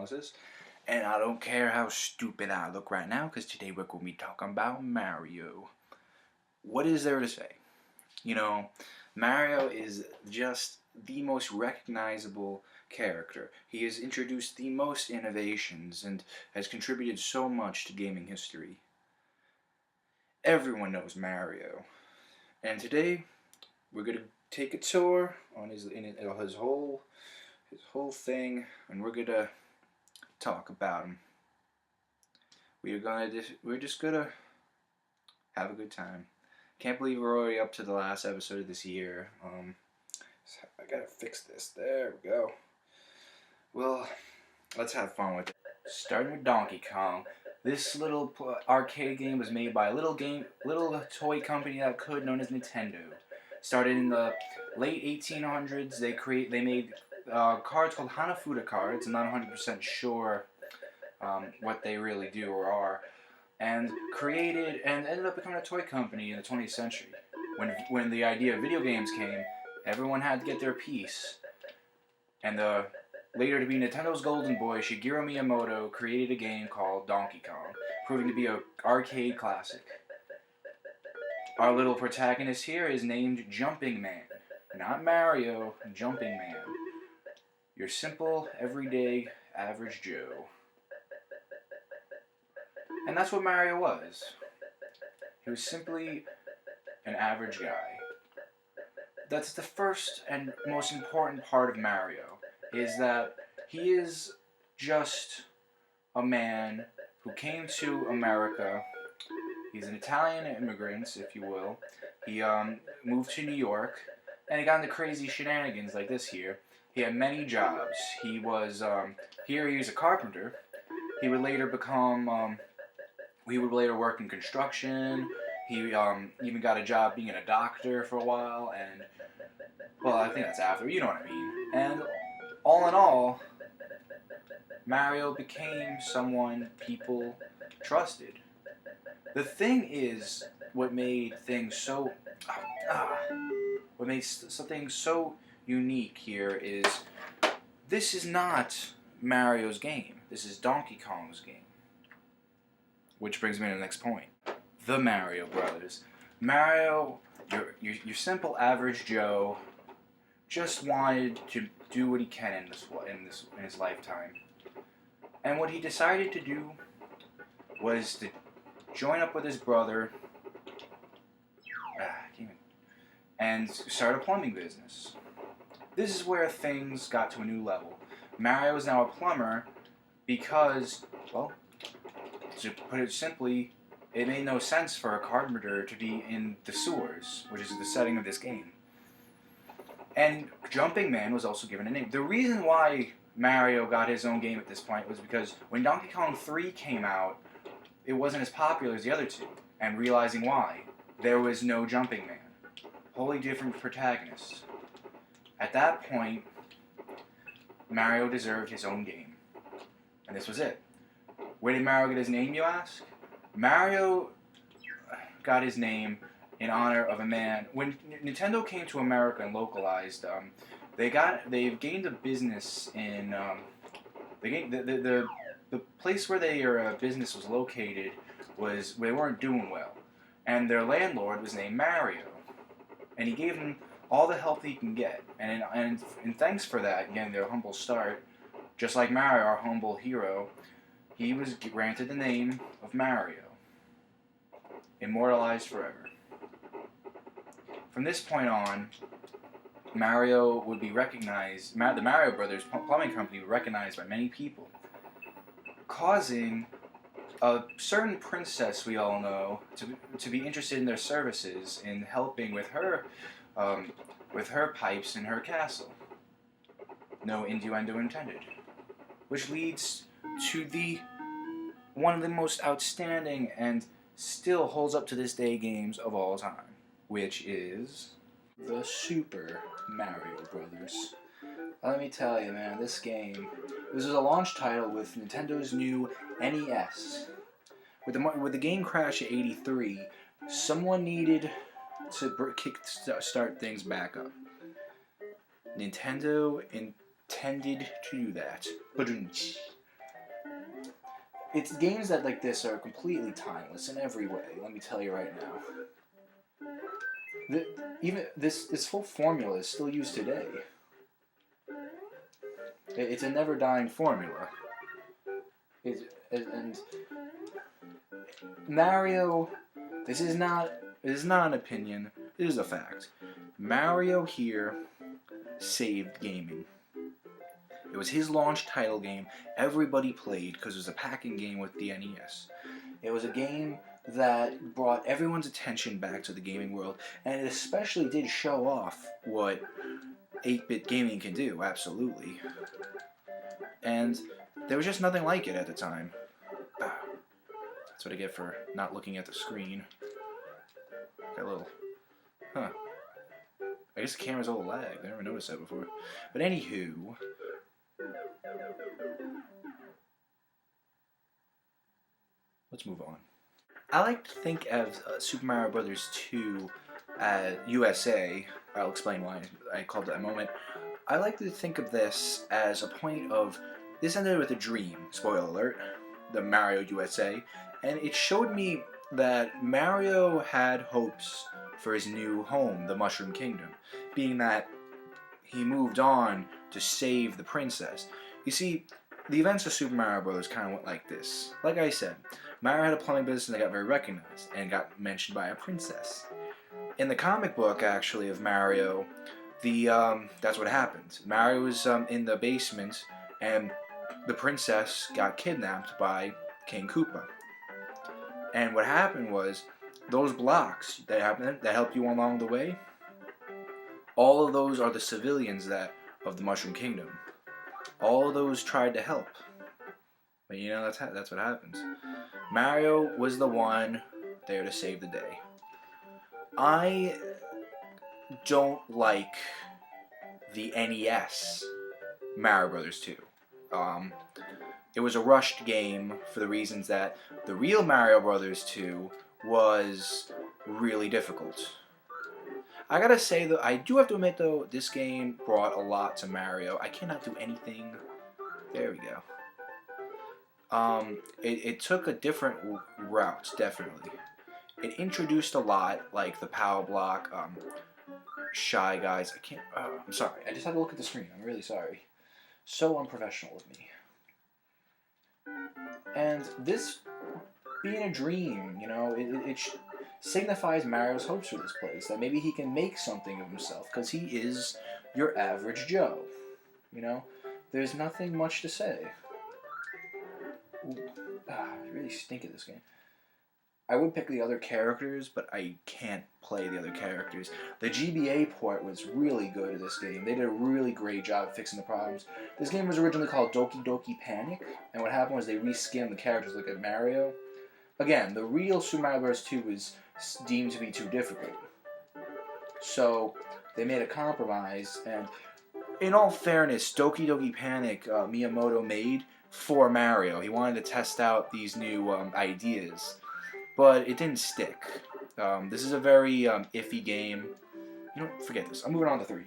analysis. And I don't care how stupid I look right now, because today we're going to be talking about Mario. What is there to say? You know, Mario is just the most recognizable character. He has introduced the most innovations and has contributed so much to gaming history. Everyone knows Mario. And today, we're going to take a tour on his whole thing, and we're going to talk about him. We're just going to have a good time. Can't believe we're already up to the last episode of this year. I gotta fix this. There we go. Well, let's have fun with it. Starting with Donkey Kong. This little arcade game was made by a little toy company that could, known as Nintendo. Started in the late 1800s. They made cards called Hanafuda cards. I'm not 100% sure what they really do or are. And created and ended up becoming a toy company in the 20th century. When the idea of video games came, everyone had to get their piece. And later to be Nintendo's golden boy, Shigeru Miyamoto created a game called Donkey Kong, proving to be an arcade classic. Our little protagonist here is named Jumping Man. Not Mario, Jumping Man. Your simple, everyday, average Joe. And that's what Mario was. He was simply an average guy. That's the first and most important part of Mario, is that he is just a man who came to America. He's an Italian immigrant, if you will. He moved to New York, and he got into crazy shenanigans like this here. He had many jobs. He was a carpenter. He would later work in construction. He even got a job being a doctor for a while, and, well, I think that's after, you know what I mean. And all in all, Mario became someone people trusted. The thing is, what made something so unique here is, this is not Mario's game. This is Donkey Kong's game. Which brings me to the next point. The Mario Brothers. Mario, your simple average Joe, just wanted to do what he can in his lifetime. And what he decided to do was to join up with his brother and start a plumbing business. This is where things got to a new level. Mario is now a plumber because, well, to put it simply, it made no sense for a carpenter to be in the sewers, which is the setting of this game. And Jumping Man was also given a name. The reason why Mario got his own game at this point was because when Donkey Kong 3 came out, it wasn't as popular as the other two. And realizing why, there was no Jumping Man. Wholly different protagonists. At that point, Mario deserved his own game. And this was it. Where did Mario get his name, you ask? Mario got his name in honor of a man. When Nintendo came to America and localized, they've gained a business in the place where their business was located they weren't doing well, and their landlord was named Mario, and he gave them all the help he can get, and in thanks for that, again, their humble start, just like Mario, our humble hero, he was granted the name of Mario, immortalized forever. From this point on, Mario would be recognized, the Mario Brothers Plumbing Company would be recognized by many people, causing a certain princess we all know to be interested in their services in helping with her pipes in her castle. No innuendo intended. Which leads to one of the most outstanding and still holds up to this day games of all time, which is the Super Mario Brothers. Let me tell you, man, this was a launch title with Nintendo's new NES. With the game crash at 83, someone needed to start things back up. Nintendo intended to do that. it's games that like this are completely timeless in every way. Let me tell you right now. Even this whole formula is still used today. It's a never dying formula. And Mario, this is not an opinion. It is a fact. Mario here saved gaming. It was his launch title game. Everybody played because it was a packing game with the NES. It was a game that brought everyone's attention back to the gaming world, and it especially did show off what 8-bit gaming can do, absolutely. And there was just nothing like it at the time. That's what I get for not looking at the screen. Got a little... Huh. I guess the camera's a little lagged. I never noticed that before. But anywho... Let's move on. I like to think of Super Mario Bros. 2 USA. I'll explain why I called it a moment. I like to think of this as a point of... This ended with a dream, spoiler alert, the Mario USA, and it showed me that Mario had hopes for his new home, the Mushroom Kingdom, being that he moved on to save the princess. You see, the events of Super Mario Bros. Kind of went like this. Like I said, Mario had a plumbing business and they got very recognized and got mentioned by a princess. In the comic book, actually, of Mario, that's what happened. Mario was in the basement and the princess got kidnapped by King Koopa. And what happened was, those blocks that help you along the way, all of those are the civilians of the Mushroom Kingdom. All of those tried to help. But you know, that's what happens. Mario was the one there to save the day. I don't like the NES Mario Bros. 2. It was a rushed game for the reasons that the real Mario Bros. 2 was really difficult. I gotta say though, I do have to admit though, this game brought a lot to Mario. I cannot do anything. There we go. It took a different route, definitely. It introduced a lot, like the Power Block, Shy Guys. I'm sorry. I just had to look at the screen. I'm really sorry. So unprofessional of me. And this being a dream, you know, it signifies Mario's hopes for this place, that maybe he can make something of himself, because he is your average Joe. You know, there's nothing much to say. Ooh, I really stink at this game. I would pick the other characters, but I can't play the other characters. The GBA port was really good at this game. They did a really great job of fixing the problems. This game was originally called Doki Doki Panic, and what happened was they reskinned the characters like at Mario. Again, the real Super Mario Bros. 2 was deemed to be too difficult. So they made a compromise, and in all fairness, Doki Doki Panic Miyamoto made for Mario. He wanted to test out these new ideas. But it didn't stick. This is a very iffy game. You know what? Forget this. I'm moving on to 3.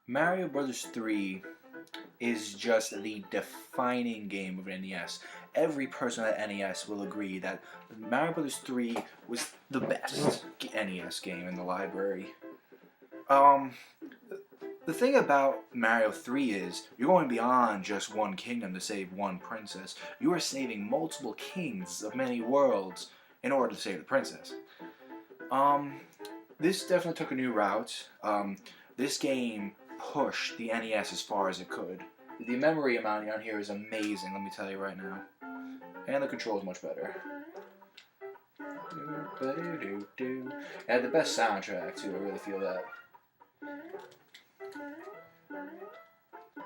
Mario Bros. 3 is just the defining game of NES. Every person at NES will agree that Mario Bros. 3 was the best NES game in the library. The thing about Mario 3 is, you're going beyond just one kingdom to save one princess. You are saving multiple kings of many worlds in order to save the princess. This definitely took a new route. This game pushed the NES as far as it could. The memory amount on here is amazing, let me tell you right now. And the control is much better. It had the best soundtrack too, I really feel that.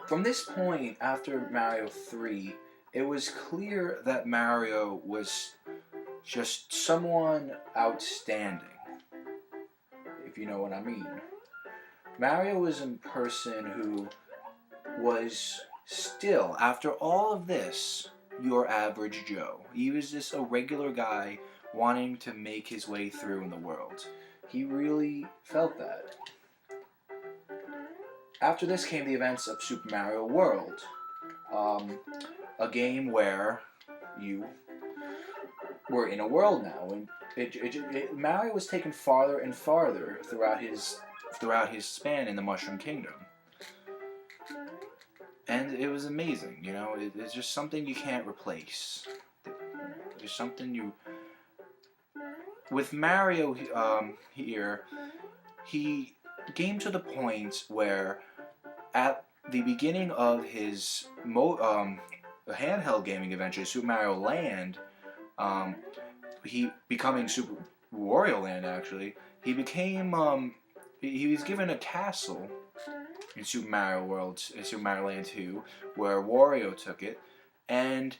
From this point, after Mario 3, it was clear that Mario was just someone outstanding, if you know what I mean. Mario was a person who was still, after all of this, your average Joe. He was just a regular guy wanting to make his way through in the world. He really felt that. After this came the events of Super Mario World. a game where you were in a world now, and Mario was taken farther and farther throughout his span in the Mushroom Kingdom, and it was amazing. You know, it's just something you can't replace. There's something you with Mario here. He came to the point where at the beginning of his handheld gaming adventure, Super Mario Land, he becoming Super Wario Land actually, he became he was given a castle in Super Mario Land 2, where Wario took it, and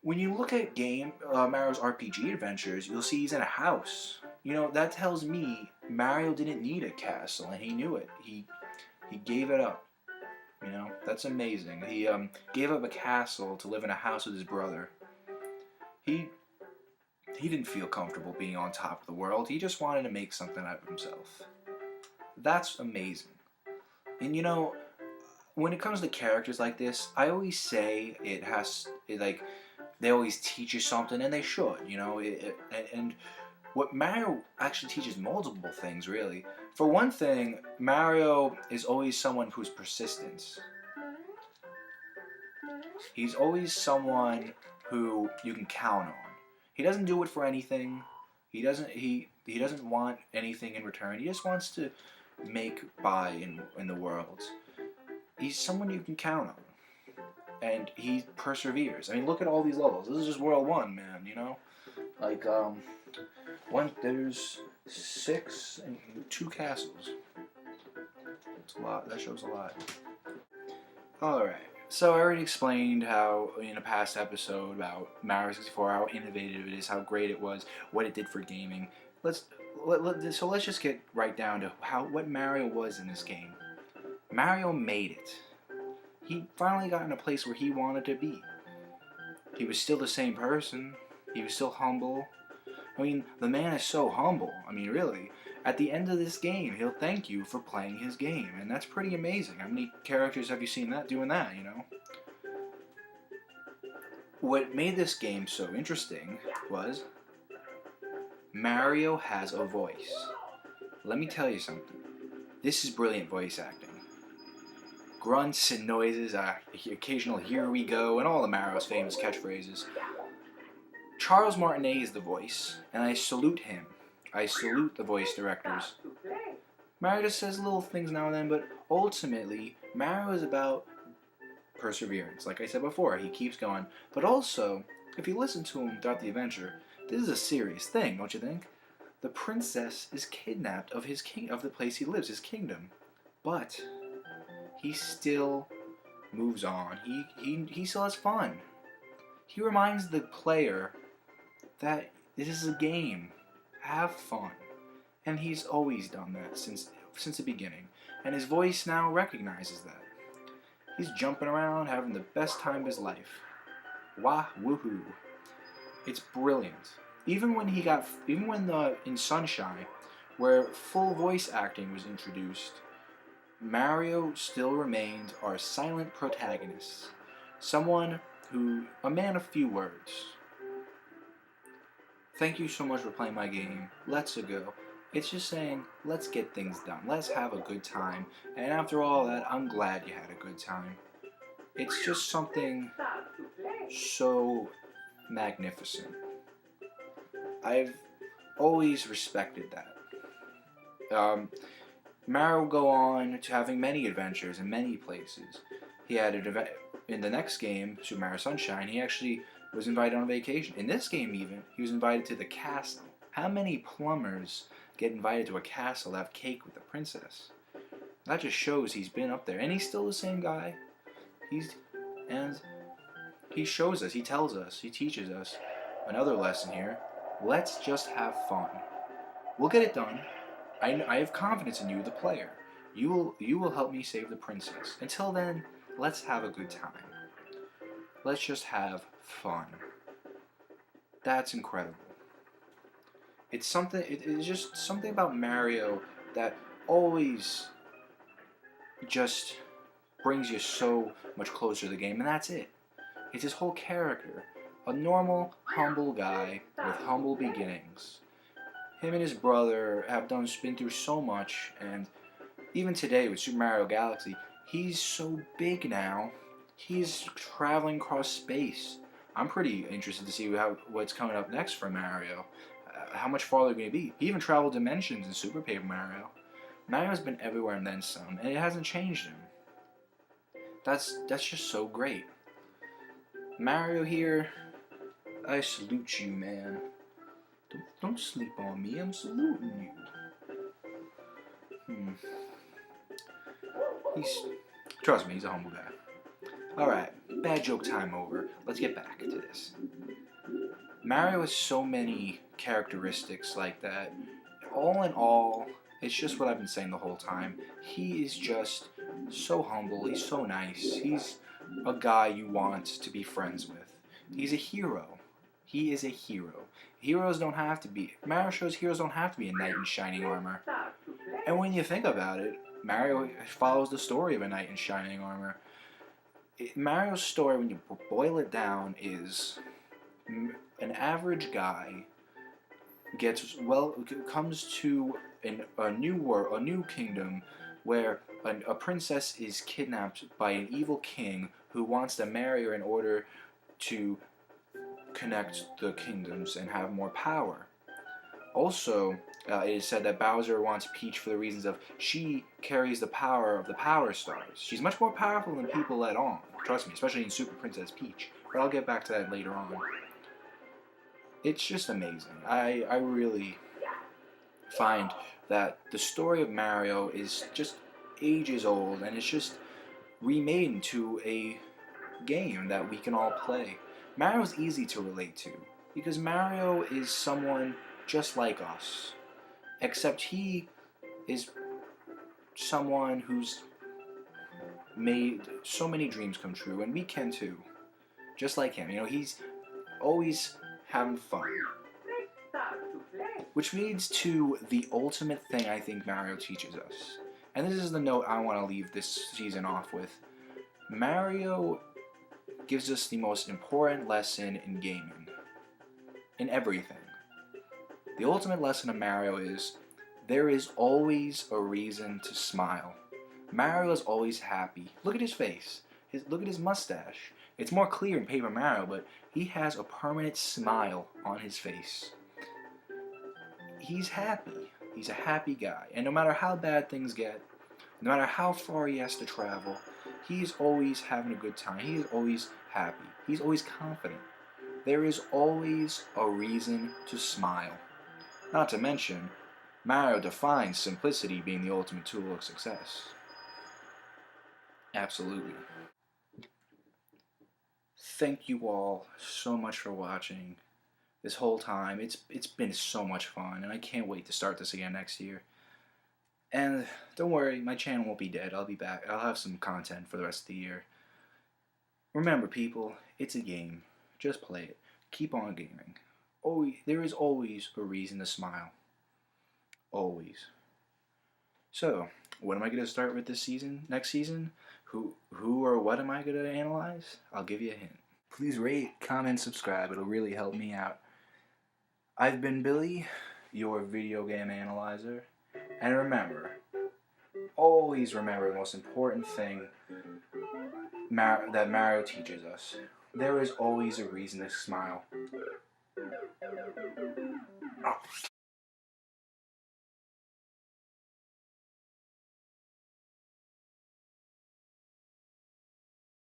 when you look at Mario's RPG adventures, you'll see he's in a house. You know, that tells me Mario didn't need a castle, and he knew it. He gave it up. You know, that's amazing. He gave up a castle to live in a house with his brother. He didn't feel comfortable being on top of the world. He just wanted to make something out of himself. That's amazing. And you know, when it comes to characters like this, I always say they always teach you something, and they should, you know. And what Mario actually teaches multiple things, really. For one thing, Mario is always someone who's persistent. He's always someone who you can count on. He doesn't do it for anything. He doesn't want anything in return. He just wants to make by in the world. He's someone you can count on. And he perseveres. I mean, look at all these levels. This is just World 1, man, you know? Like, there's 6 and 2 castles. That's a lot. That shows a lot. Alright, so I already explained how, in a past episode, about Mario 64, how innovative it is, how great it was, what it did for gaming. So let's just get right down to what Mario was in this game. Mario made it. He finally got in a place where he wanted to be. He was still the same person. He was still humble. I mean, the man is so humble. I mean, really. At the end of this game, he'll thank you for playing his game. And that's pretty amazing. How many characters have you seen doing that, you know? What made this game so interesting was Mario has a voice. Let me tell you something. This is brilliant voice acting. Grunts and noises, occasional "here we go," and all of Mario's famous catchphrases. Charles Martinet is the voice, and I salute him. I salute the voice directors. Mario just says little things now and then, but ultimately, Mario is about perseverance. Like I said before, he keeps going. But also, if you listen to him throughout the adventure, this is a serious thing, don't you think? The princess is kidnapped of the place he lives, his kingdom. But he still moves on. He still has fun. He reminds the player that this is a game. Have fun. And he's always done that since the beginning. And his voice now recognizes that. He's jumping around, having the best time of his life. Wah woohoo. It's brilliant. Even when in Sunshine, where full voice acting was introduced, Mario still remained our silent protagonist. A man of few words. Thank you so much for playing my game. Let's go. It's just saying, let's get things done. Let's have a good time. And after all that, I'm glad you had a good time. It's just something so magnificent. I've always respected that. Mario will go on to having many adventures in many places. He had in the next game, Super Mario Sunshine, he actually was invited on vacation. In this game even, he was invited to the castle. How many plumbers get invited to a castle to have cake with the princess? That just shows he's been up there. And he's still the same guy. And he shows us, he tells us, he teaches us another lesson here. Let's just have fun. We'll get it done. I have confidence in you, the player. You will help me save the princess. Until then, let's have a good time. Let's just have fun. That's incredible. It's just something about Mario that always just brings you so much closer to the game, and that's it. It's his whole character. A normal, humble guy with humble beginnings. Him and his brother have been through so much, and even today with Super Mario Galaxy, he's so big now. He's traveling across space. I'm pretty interested to see what's coming up next for Mario. How much farther they're going to be. He even traveled dimensions in Super Paper Mario. Mario's been everywhere and then some, and it hasn't changed him. That's just so great. Mario here, I salute you, man. Don't sleep on me, I'm saluting you. Trust me, he's a humble guy. Alright, bad joke time over. Let's get back to this. Mario has so many characteristics like that. All in all, it's just what I've been saying the whole time. He is just so humble, he's so nice. He's a guy you want to be friends with. He's a hero. He is a hero. Heroes don't have to be... Mario shows heroes don't have to be a knight in shining armor. And when you think about it, Mario follows the story of a knight in shining armor. Mario's story, when you boil it down, is an average guy comes to a new world, a new kingdom, where a princess is kidnapped by an evil king who wants to marry her in order to connect the kingdoms and have more power. Also, it is said that Bowser wants Peach for the reasons of she carries the power of the Power Stars. She's much more powerful than people let on. Trust me, especially in Super Princess Peach. But I'll get back to that later on. It's just amazing. I really find that the story of Mario is just ages old, and it's just remade into a game that we can all play. Mario's easy to relate to, because Mario is someone just like us, except he is someone who's made so many dreams come true, and we can too, just like him. You know, he's always having fun. Which leads to the ultimate thing I think Mario teaches us. And this is the note I want to leave this season off with. Mario gives us the most important lesson in gaming. In everything. The ultimate lesson of Mario is, there is always a reason to smile. Mario is always happy. Look at his face. Look at his mustache. It's more clear in Paper Mario, but he has a permanent smile on his face. He's happy. He's a happy guy. And no matter how bad things get, no matter how far he has to travel, he's always having a good time. He is always happy. He's always confident. There is always a reason to smile. Not to mention, Mario defines simplicity being the ultimate tool of success. Absolutely. Thank you all so much for watching this whole time. It's been so much fun, and I can't wait to start this again next year. And don't worry, my channel won't be dead. I'll be back. I'll have some content for the rest of the year. Remember, people, it's a game. Just play it. Keep on gaming. There is always a reason to smile. Always. So, what am I going to start with this season? Next season? Who or what am I going to analyze? I'll give you a hint. Please rate, comment, subscribe. It'll really help me out. I've been Billy, your video game analyzer. And remember, always remember the most important thing that Mario teaches us. There is always a reason to smile. Oh.